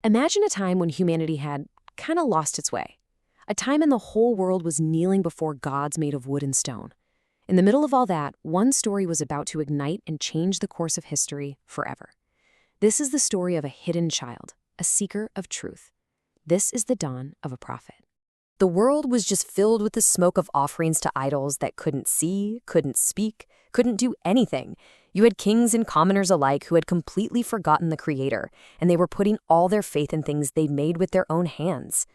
Imagine a time when humanity had kind of lost its way. A time when the whole world was kneeling before gods made of wood and stone. In the middle of all that, one story was about to ignite and change the course of history forever. This is the story of a hidden child, a seeker of truth. This is the dawn of a prophet. The world was just filled with the smoke of offerings to idols that couldn't see, couldn't speak, couldn't do anything. You had kings and commoners alike who had completely forgotten the Creator, and they were putting all their faith in things they'd made with their own hands.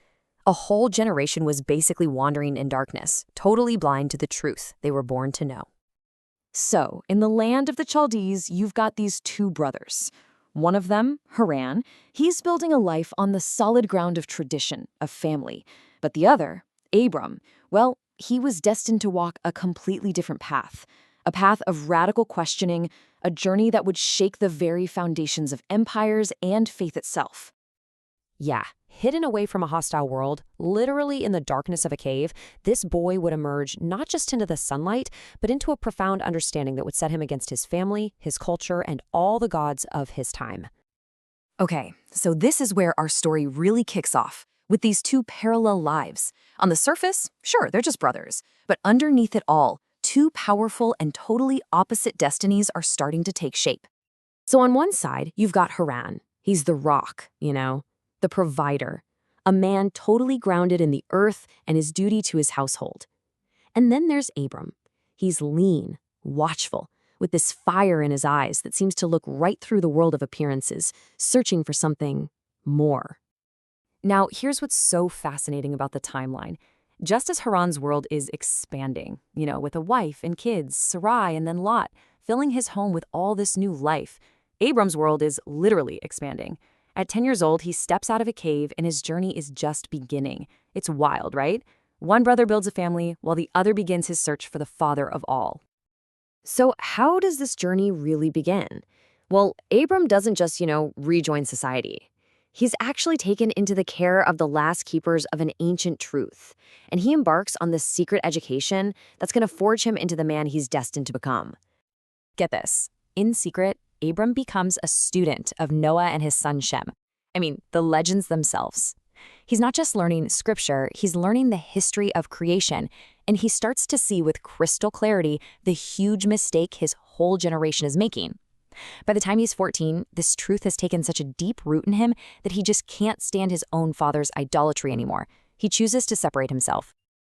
A whole generation was basically wandering in darkness, totally blind to the truth they were born to know. So, in the land of the Chaldees, you've got these two brothers. One of them, Haran, he's building a life on the solid ground of tradition, of family. But the other, Abram, well, he was destined to walk a completely different path. A path of radical questioning, a journey that would shake the very foundations of empires and faith itself. Yeah, hidden away from a hostile world, literally in the darkness of a cave, this boy would emerge not just into the sunlight, but into a profound understanding that would set him against his family, his culture, and all the gods of his time. Okay, so this is where our story really kicks off, with these two parallel lives. On the surface, sure, they're just brothers, but underneath it all, two powerful and totally opposite destinies are starting to take shape. So on one side, you've got Haran. He's the rock, the provider, a man totally grounded in the earth and his duty to his household. And then there's Abram. He's lean, watchful, with this fire in his eyes that seems to look right through the world of appearances, searching for something more. Now, here's what's so fascinating about the timeline. Just as Haran's world is expanding, with a wife and kids, Sarai and then Lot, filling his home with all this new life, Abram's world is literally expanding. At 10 years old, he steps out of a cave and his journey is just beginning. It's wild, right? One brother builds a family while the other begins his search for the father of all. So how does this journey really begin? Well, Abram doesn't just, rejoin society. He's actually taken into the care of the last keepers of an ancient truth, and he embarks on this secret education that's going to forge him into the man he's destined to become. Get this. In secret, Abram becomes a student of Noah and his son Shem. The legends themselves. He's not just learning scripture, he's learning the history of creation, and he starts to see with crystal clarity the huge mistake his whole generation is making. By the time he's 14, this truth has taken such a deep root in him that he just can't stand his own father's idolatry anymore. He chooses to separate himself.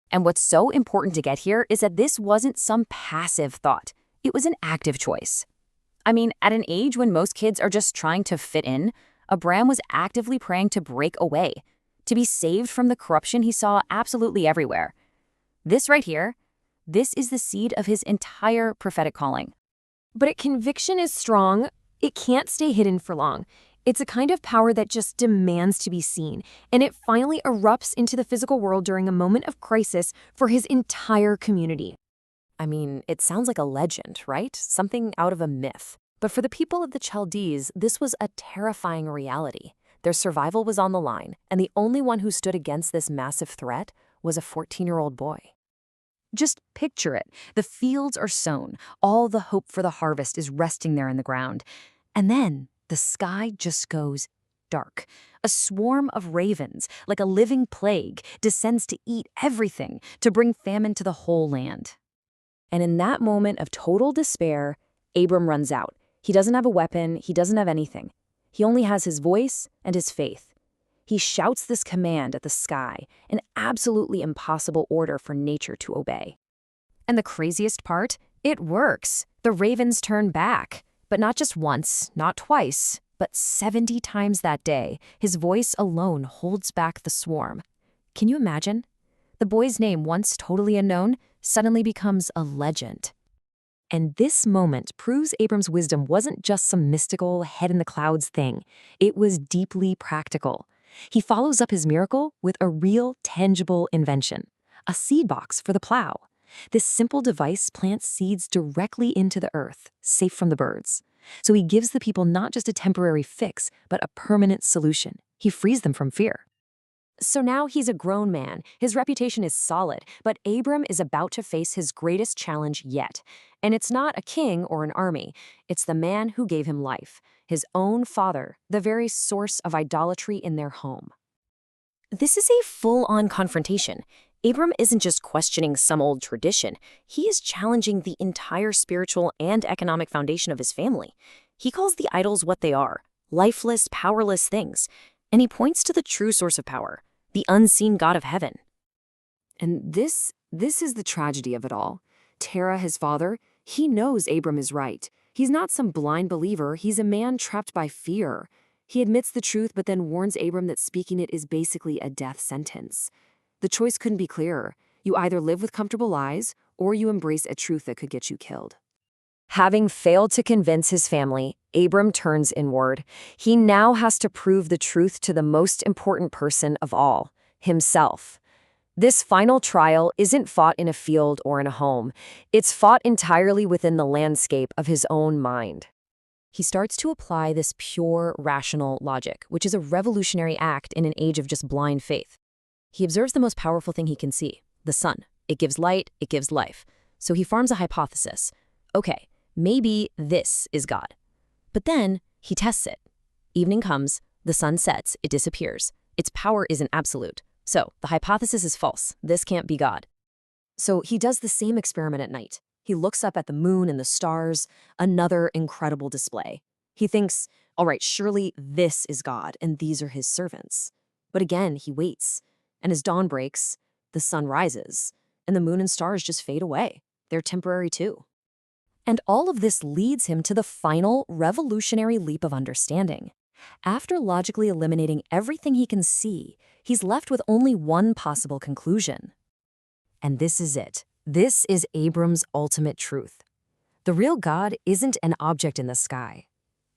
And what's so important to get here is that this wasn't some passive thought. It was an active choice. At an age when most kids are just trying to fit in, Abram was actively praying to break away, to be saved from the corruption he saw absolutely everywhere. This right here, this is the seed of his entire prophetic calling. But conviction is strong. It can't stay hidden for long. It's a kind of power that just demands to be seen, and it finally erupts into the physical world during a moment of crisis for his entire community. It sounds like a legend, right? Something out of a myth. But for the people of the Chaldees, this was a terrifying reality. Their survival was on the line, and the only one who stood against this massive threat was a 14-year-old boy. Just picture it. The fields are sown. All the hope for the harvest is resting there in the ground. And then the sky just goes dark. A swarm of ravens, like a living plague, descends to eat everything, to bring famine to the whole land. And in that moment of total despair, Abram runs out. He doesn't have a weapon. He doesn't have anything. He only has his voice and his faith. He shouts this command at the sky, an absolutely impossible order for nature to obey. And the craziest part? It works. The ravens turn back. But not just once, not twice, but 70 times that day. His voice alone holds back the swarm. Can you imagine? The boy's name, once totally unknown, suddenly becomes a legend. And this moment proves Abram's wisdom wasn't just some mystical, head-in-the-clouds thing. It was deeply practical. He follows up his miracle with a real, tangible invention, a seed box for the plow. This simple device plants seeds directly into the earth, safe from the birds. So he gives the people not just a temporary fix, but a permanent solution. He frees them from fear. So now he's a grown man. His reputation is solid, but Abram is about to face his greatest challenge yet. And it's not a king or an army. It's the man who gave him life, his own father, the very source of idolatry in their home. This is a full-on confrontation. Abram isn't just questioning some old tradition. He is challenging the entire spiritual and economic foundation of his family. He calls the idols what they are, lifeless, powerless things. And he points to the true source of power, the unseen God of heaven. And this is the tragedy of it all. Terah, his father, he knows Abram is right. He's not some blind believer. He's a man trapped by fear. He admits the truth, but then warns Abram that speaking it is basically a death sentence. The choice couldn't be clearer. You either live with comfortable lies, or you embrace a truth that could get you killed. Having failed to convince his family, Abram turns inward. He now has to prove the truth to the most important person of all, himself. This final trial isn't fought in a field or in a home. It's fought entirely within the landscape of his own mind. He starts to apply this pure, rational logic, which is a revolutionary act in an age of just blind faith. He observes the most powerful thing he can see, the sun. It gives light, it gives life. So he forms a hypothesis. Okay, maybe this is God. But then he tests it. Evening comes, the sun sets, it disappears. Its power isn't absolute. So the hypothesis is false. This can't be God. So he does the same experiment at night. He looks up at the moon and the stars, another incredible display. He thinks, all right, surely this is God and these are his servants. But again, he waits. And as dawn breaks, the sun rises, and the moon and stars just fade away. They're temporary too. And all of this leads him to the final revolutionary leap of understanding. After logically eliminating everything he can see, he's left with only one possible conclusion. And this is it. This is Abram's ultimate truth. The real God isn't an object in the sky.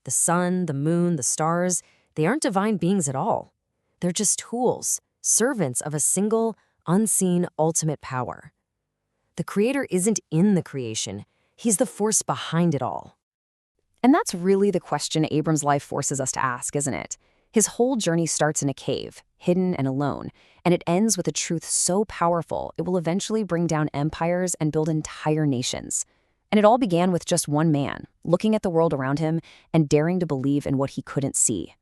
The sun, the moon, the stars, they aren't divine beings at all. They're just tools, servants of a single, unseen, ultimate power. The Creator isn't in the creation. He's the force behind it all. And that's really the question Abram's life forces us to ask, isn't it? His whole journey starts in a cave, hidden and alone, and it ends with a truth so powerful it will eventually bring down empires and build entire nations. And it all began with just one man, looking at the world around him and daring to believe in what he couldn't see.